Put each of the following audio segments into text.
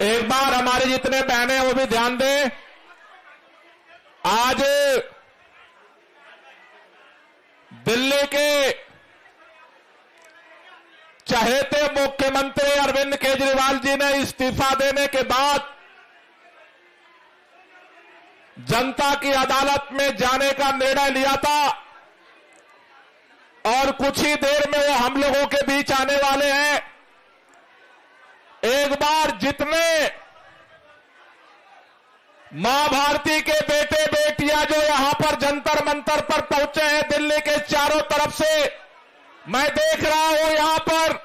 एक बार हमारे जितने बहनें हैं वो भी ध्यान दें। आज दिल्ली के चहेते मुख्यमंत्री अरविंद केजरीवाल जी ने इस्तीफा देने के बाद जनता की अदालत में जाने का निर्णय लिया था और कुछ ही देर में वो हम लोगों के बीच आने वाले हैं। एक बार जितने मां भारती के बेटे बेटियां जो यहां पर जंतर मंतर पर पहुंचे हैं दिल्ली के चारों तरफ से, मैं देख रहा हूं यहां पर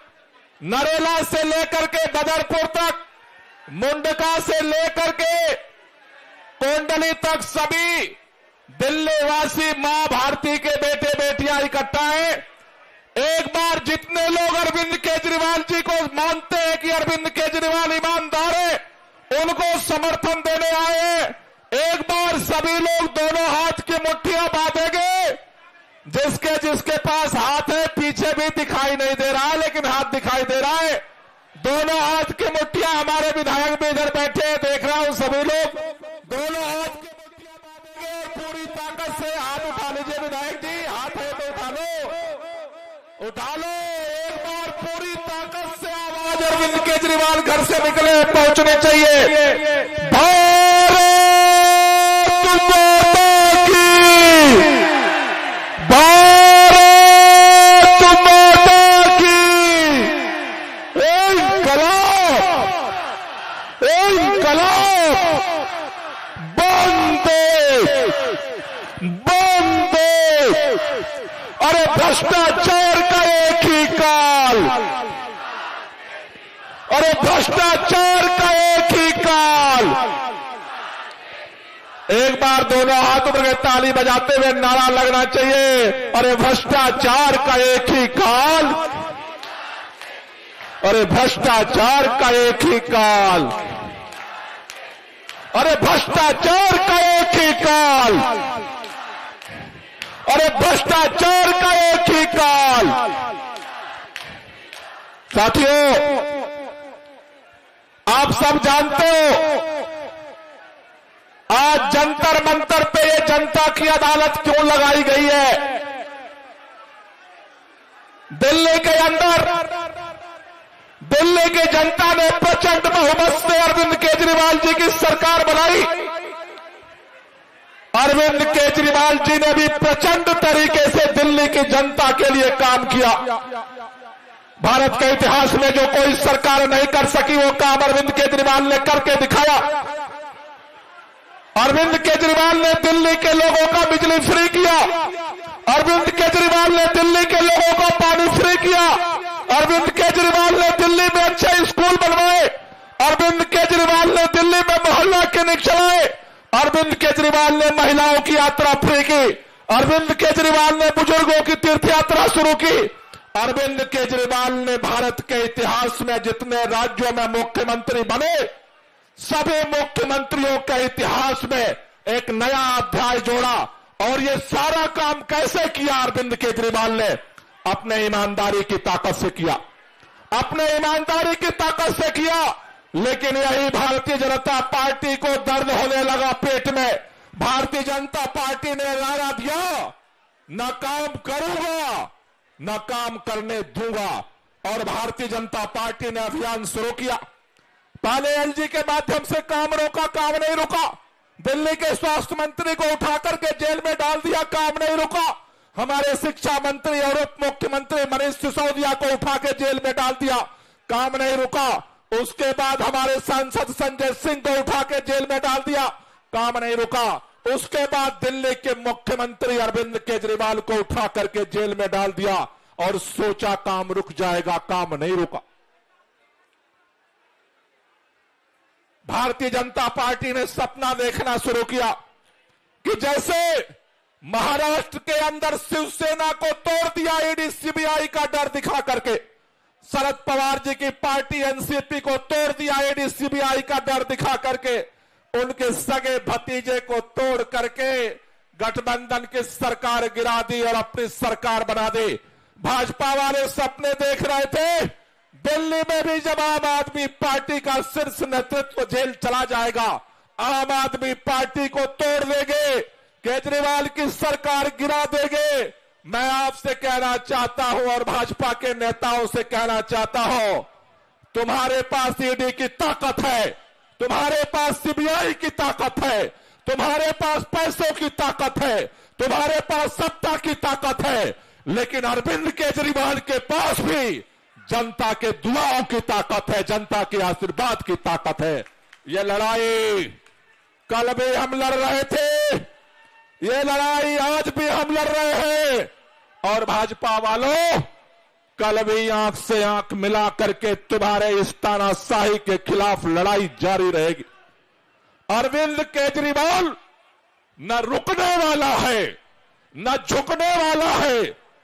नरेला से लेकर के बदरपुर तक, मुंडका से लेकर के कोंडली तक सभी दिल्ली वासी मां भारती के बेटे बेटियां इकट्ठा हैं। एक बार जितने लोग अरविंद केजरीवाल जी को मानते हैं कि अरविंद केजरीवाल ईमानदार है, उनको समर्थन देने आए हैं। एक बार सभी लोग दोनों हाथ की मुट्ठियां बांधेंगे। जिसके पास हाथ है पीछे भी दिखाई नहीं दे रहा है, लेकिन हाथ दिखाई दे रहा है। दोनों हाथ की मुट्ठियां, हमारे विधायक भी इधर बैठे हैं, देख रहा हूं सभी लोग दोनों हाथ की मुट्ठियां बांधेंगे। पूरी ताकत से हाथ उठा लीजिए विधायक जी, हाथ है तो उठा लो, उठा लो। एक बार पूरी ताकत से आवाज अरविंद केजरीवाल घर से निकले पहुंचने चाहिए। भारत माता की, भारत माता की। इंकलाब बंदे बंदे। अरे भ्रष्टाचार का एक ही काल, अरे भ्रष्टाचार का एक ही काल। एक बार दोनों हाथ उठ के ताली बजाते हुए नारा लगना चाहिए, अरे भ्रष्टाचार का एक ही काल, अरे भ्रष्टाचार का एक ही काल, अरे भ्रष्टाचार का एक ही काल, अरे भ्रष्टाचार का एक ही काल। साथियों, आप सब जानते हो आज जंतर मंतर पे ये जनता की अदालत क्यों लगाई गई है। दिल्ली के अंदर दिल्ली की जनता ने प्रचंड बहुमत से अरविंद केजरीवाल जी की सरकार बनाई। अरविंद केजरीवाल जी ने भी प्रचंड तरीके से दिल्ली की जनता के लिए काम किया। भारत के इतिहास में जो कोई सरकार नहीं कर सकी वो काम अरविंद केजरीवाल ने करके दिखाया। अरविंद केजरीवाल ने दिल्ली के लोगों का बिजली फ्री किया, अरविंद केजरीवाल ने दिल्ली के लोगों का पानी फ्री किया, अरविंद केजरीवाल ने दिल्ली में अच्छे स्कूल बनवाए, अरविंद केजरीवाल ने दिल्ली में मोहल्ला क्लिनिक चलाए, अरविंद केजरीवाल ने महिलाओं की यात्रा फ्री की, अरविंद केजरीवाल ने बुजुर्गों की तीर्थ यात्रा शुरू की। अरविंद केजरीवाल ने भारत के इतिहास में जितने राज्यों में मुख्यमंत्री बने, सभी मुख्यमंत्रियों के इतिहास में एक नया अध्याय जोड़ा। और ये सारा काम कैसे किया अरविंद केजरीवाल ने? अपने ईमानदारी की ताकत से किया, अपने ईमानदारी की ताकत से किया। लेकिन यही भारतीय जनता पार्टी को दर्द होने लगा पेट में। भारतीय जनता पार्टी ने नारा दिया, न काम करूंगा न काम करने दूंगा। और भारतीय जनता पार्टी ने अभियान शुरू किया। पहले एलजी के माध्यम से काम रोका, काम नहीं रुका। दिल्ली के स्वास्थ्य मंत्री को उठा करके जेल में डाल दिया, काम नहीं रुका। हमारे शिक्षा मंत्री और उप मुख्यमंत्री मनीष सिसोदिया को उठा के जेल में डाल दिया, काम नहीं रुका। उसके बाद हमारे सांसद संजय सिंह को उठा के जेल में डाल दिया, काम नहीं रुका। उसके बाद दिल्ली के मुख्यमंत्री अरविंद केजरीवाल को उठा करके जेल में डाल दिया और सोचा काम रुक जाएगा, काम नहीं रुका। भारतीय जनता पार्टी ने सपना देखना शुरू किया कि जैसे महाराष्ट्र के अंदर शिवसेना को तोड़ दिया ईडी सीबीआई का डर दिखा करके, शरद पवार जी की पार्टी एनसीपी को तोड़ दिया ईडी सीबीआई का डर दिखा करके, उनके सगे भतीजे को तोड़ करके गठबंधन की सरकार गिरा दी और अपनी सरकार बना दी। भाजपा वाले सपने देख रहे थे दिल्ली में भी जब आम आदमी पार्टी का शीर्ष नेतृत्व जेल चला जाएगा, आम आदमी पार्टी को तोड़ देंगे, केजरीवाल की सरकार गिरा देंगे। मैं आपसे कहना चाहता हूं और भाजपा के नेताओं से कहना चाहता हूं, तुम्हारे पास ईडी की ताकत है, तुम्हारे पास सीबीआई की ताकत है, तुम्हारे पास पैसों की ताकत है, तुम्हारे पास सत्ता की ताकत है, लेकिन अरविंद केजरीवाल के पास भी जनता के दुआओं की ताकत है, जनता के आशीर्वाद की ताकत है। ये लड़ाई कल भी हम लड़ रहे थे, ये लड़ाई आज भी हम लड़ रहे हैं। और भाजपा वालों, कल भी आंख से आंख मिला करके तुम्हारे इस तानाशाही के खिलाफ लड़ाई जारी रहेगी। अरविंद केजरीवाल न रुकने वाला है, न झुकने वाला है,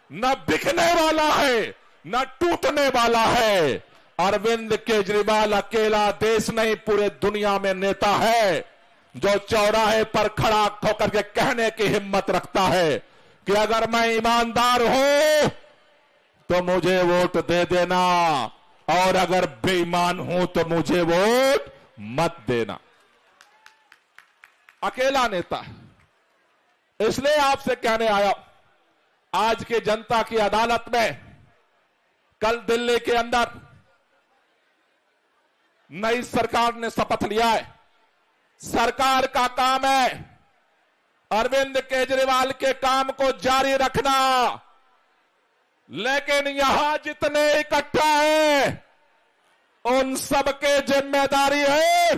न बिकने वाला है, न टूटने वाला है। अरविंद केजरीवाल अकेला देश नहीं, पूरे दुनिया में नेता है जो चौराहे पर खड़ा होकर के कहने की हिम्मत रखता है कि अगर मैं ईमानदार हूं तो मुझे वोट दे देना, और अगर बेईमान हूं तो मुझे वोट मत देना। अकेला नेता है। इसलिए आपसे कहने आया, आज की जनता की अदालत में कल दिल्ली के अंदर नई सरकार ने शपथ लिया है। सरकार का काम है अरविंद केजरीवाल के काम को जारी रखना, लेकिन यहां जितने इकट्ठा हैं उन सबके जिम्मेदारी है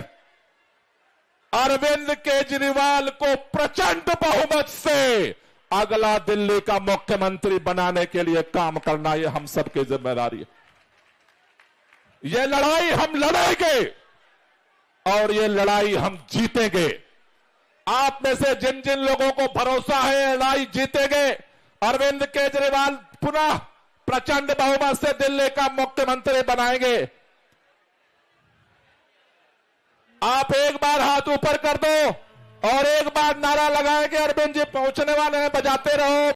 अरविंद केजरीवाल को प्रचंड बहुमत से अगला दिल्ली का मुख्यमंत्री बनाने के लिए काम करना। ये हम सबकी जिम्मेदारी है। ये लड़ाई हम लड़ेंगे और ये लड़ाई हम जीतेंगे। आप में से जिन जिन लोगों को भरोसा है लड़ाई जीतेंगे, अरविंद केजरीवाल पुनः प्रचंड बहुमत से दिल्ली का मुख्यमंत्री बनाएंगे। आप एक बार हाथ ऊपर कर दो और एक बार नारा लगाएंगे, अरविंद जी पहुंचने वाले हैं, बजाते रहो।